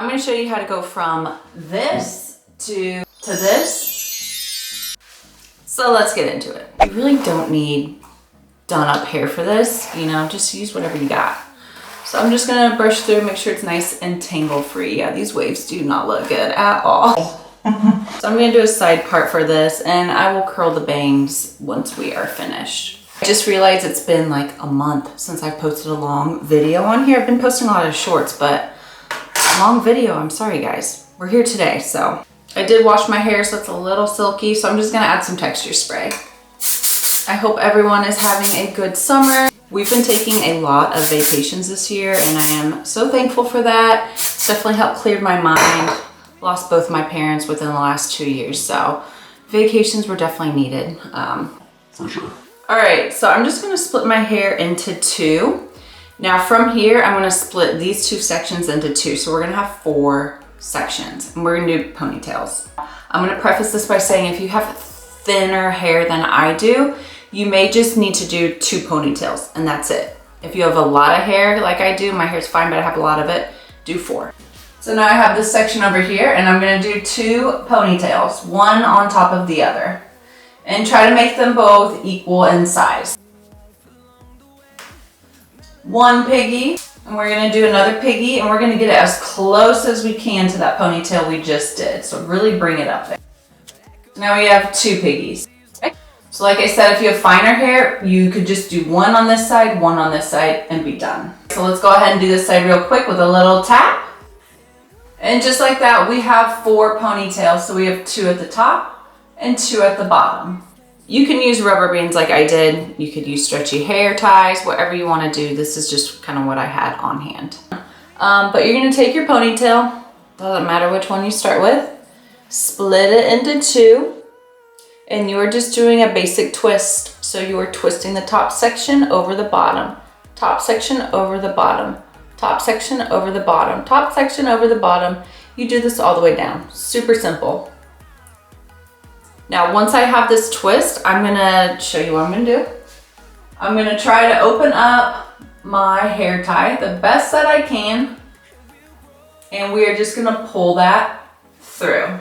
I'm gonna show you how to go from this to this. So let's get into it. You really don't need done up hair for this, you know, just use whatever you got. So I'm just gonna brush through, make sure it's nice and tangle free. Yeah, these waves do not look good at all. So I'm gonna do a side part for this and I will curl the bangs once we are finished. I just realized it's been like a month since I posted a long video on here. I've been posting a lot of shorts, but long video, I'm sorry guys. We're here today, so. I did wash my hair, so it's a little silky, so I'm just gonna add some texture spray. I hope everyone is having a good summer. We've been taking a lot of vacations this year and I am so thankful for that. It's definitely helped clear my mind. Lost both my parents within the last 2 years, so vacations were definitely needed. For sure. All right, so I'm just gonna split my hair into two. Now from here, I'm gonna split these two sections into two. So we're gonna have 4 sections and we're gonna do ponytails. I'm gonna preface this by saying if you have thinner hair than I do, you may just need to do 2 ponytails and that's it. If you have a lot of hair like I do, my hair's fine, but I have a lot of it, do 4. So now I have this section over here and I'm gonna do 2 ponytails, one on top of the other. And try to make them both equal in size. 1 piggy, and we're gonna do another piggy and we're gonna get it as close as we can to that ponytail we just did. So really bring it up there. Now we have 2 piggies. So like I said, if you have finer hair, you could just do 1 on this side, 1 on this side, and be done. So let's go ahead and do this side real quick with a little tap. And just like that, we have 4 ponytails. So we have 2 at the top and 2 at the bottom. You can use rubber bands like I did. You could use stretchy hair ties, whatever you want to do. This is just kind of what I had on hand. But you're going to take your ponytail, doesn't matter which one you start with, split it into 2. And you are just doing a basic twist. So you are twisting the top section over the bottom, top section over the bottom, top section over the bottom, top section over the bottom. You do this all the way down. Super simple. Now, once I have this twist, I'm gonna show you what I'm gonna do. I'm gonna try to open up my hair tie the best that I can. And we are just gonna pull that through.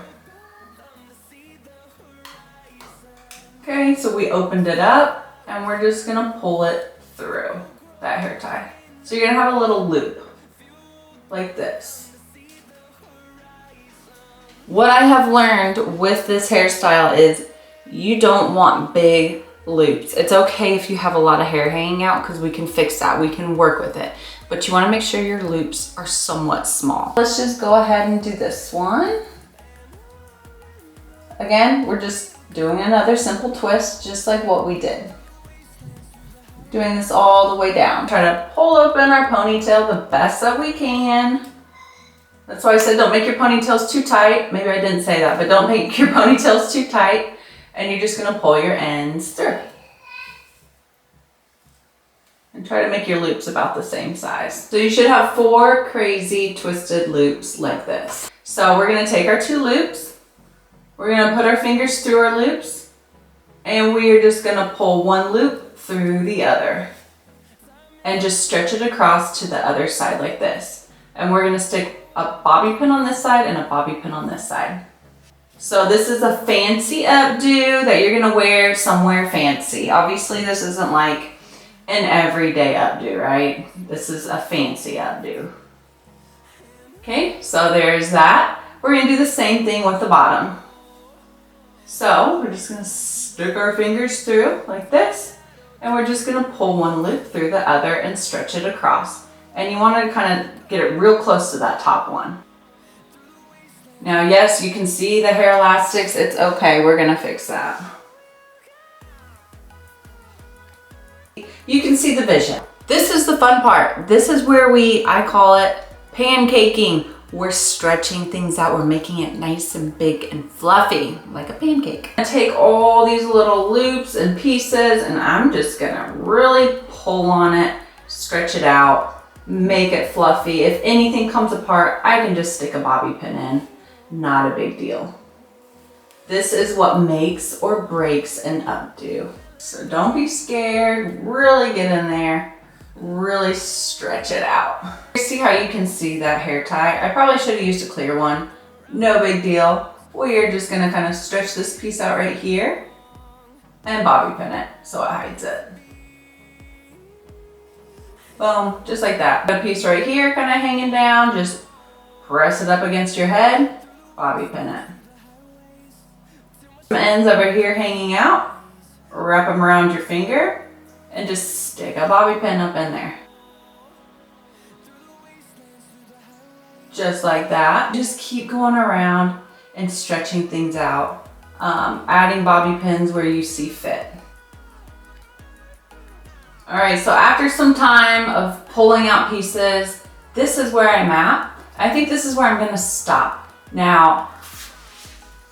Okay, so we opened it up and we're just gonna pull it through that hair tie. So you're gonna have a little loop like this. What I have learned with this hairstyle is you don't want big loops. It's okay if you have a lot of hair hanging out because we can fix that, we can work with it. But you wanna make sure your loops are somewhat small. Let's just go ahead and do this one. Again, we're just doing another simple twist, just like what we did. Doing this all the way down. Try to pull open our ponytail the best that we can. That's why I said don't make your ponytails too tight. Maybe I didn't say that, but don't make your ponytails too tight. And you're just gonna pull your ends through. And try to make your loops about the same size. So you should have 4 crazy twisted loops like this. So we're gonna take our 2 loops. We're gonna put our fingers through our loops and we are just gonna pull 1 loop through the other and just stretch it across to the other side like this. And we're gonna stick a bobby pin on this side and a bobby pin on this side. So this is a fancy updo that you're gonna wear somewhere fancy. Obviously this isn't like an everyday updo, right? This is a fancy updo. Okay, so there's that. We're gonna do the same thing with the bottom. So we're just gonna stick our fingers through like this, and we're just gonna pull 1 loop through the other and stretch it across. And you wanna kind of get it real close to that top one. Now, yes, you can see the hair elastics. It's okay, we're gonna fix that. You can see the vision. This is the fun part. This is where I call it pancaking. We're stretching things out. We're making it nice and big and fluffy, like a pancake. I take all these little loops and pieces and I'm just gonna really pull on it, stretch it out, make it fluffy. If anything comes apart, I can just stick a bobby pin in. Not a big deal. This is what makes or breaks an updo. So don't be scared, really get in there, really stretch it out. See how you can see that hair tie? I probably should have used a clear one. No big deal. We're just gonna kind of stretch this piece out right here and bobby pin it so it hides it. Boom, just like that. A piece right here kind of hanging down, just press it up against your head, bobby pin it. Some ends over here hanging out, wrap them around your finger and just stick a bobby pin up in there. Just like that. Just keep going around and stretching things out, adding bobby pins where you see fit. All right, so after some time of pulling out pieces, this is where I'm at. I think this is where I'm gonna stop. Now,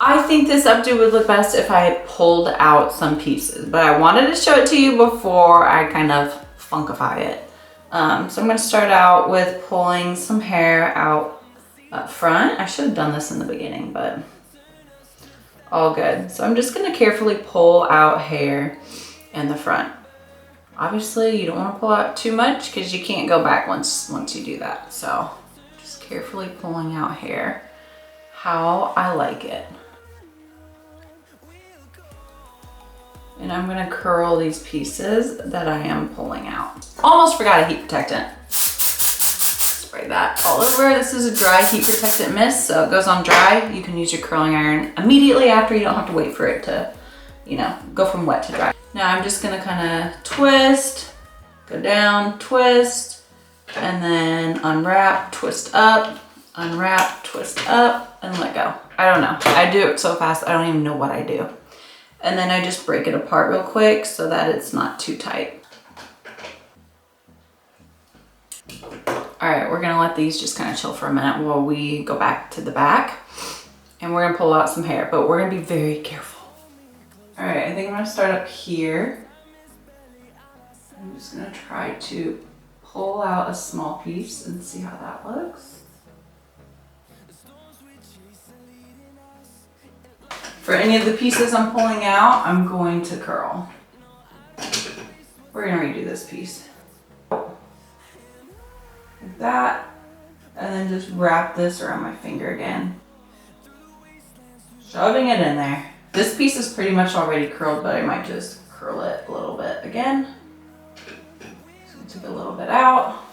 I think this updo would look best if I pulled out some pieces, but I wanted to show it to you before I kind of funkify it. So I'm gonna start out with pulling some hair out up front. I should have done this in the beginning, but all good. So I'm just gonna carefully pull out hair in the front. Obviously, you don't want to pull out too much because you can't go back once you do that. So just carefully pulling out hair how I like it. And I'm gonna curl these pieces that I am pulling out. Almost forgot a heat protectant. Spray that all over. This is a dry heat protectant mist, so it goes on dry. You can use your curling iron immediately after. You don't have to wait for it to, go from wet to dry. Now I'm just gonna kind of twist, go down, twist, and then unwrap, twist up, unwrap, twist up, and let go. I don't know. I do it so fast, I don't even know what I do. And then I just break it apart real quick so that it's not too tight. All right, we're gonna let these just kind of chill for a minute while we go back to the back. And we're gonna pull out some hair, but we're gonna be very careful. All right, I think I'm gonna start up here. I'm just gonna try to pull out a small piece and see how that looks. For any of the pieces I'm pulling out, I'm going to curl. We're gonna redo this piece. Like that, and then just wrap this around my finger again. Shoving it in there. This piece is pretty much already curled, but I might just curl it a little bit again. So I took a little bit out.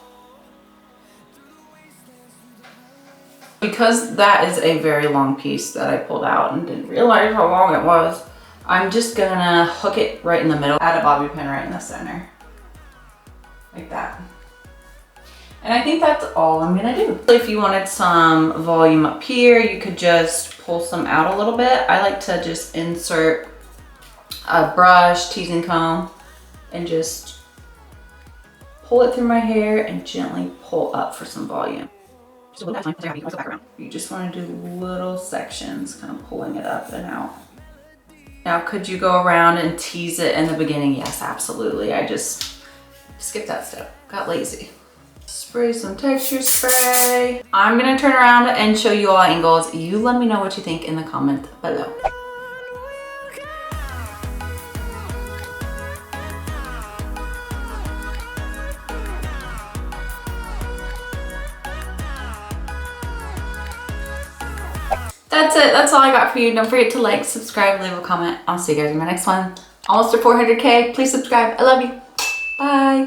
Because that is a very long piece that I pulled out and didn't realize how long it was, I'm just gonna hook it right in the middle, add a bobby pin right in the center. Like that. And I think that's all I'm gonna do. If you wanted some volume up here, you could just pull some out a little bit. I like to just insert a brush, teasing comb, and just pull it through my hair and gently pull up for some volume. You just want to do little sections, kind of pulling it up and out. Now, could you go around and tease it in the beginning? Yes, absolutely. I just skipped that step, got lazy. Spray some texture spray. I'm gonna turn around and show you all angles. You let me know what you think in the comment below. That's it. That's all I got for you. Don't forget to like, subscribe, leave a comment. I'll see you guys in my next one. Almost to 400K. Please subscribe. I love you. Bye.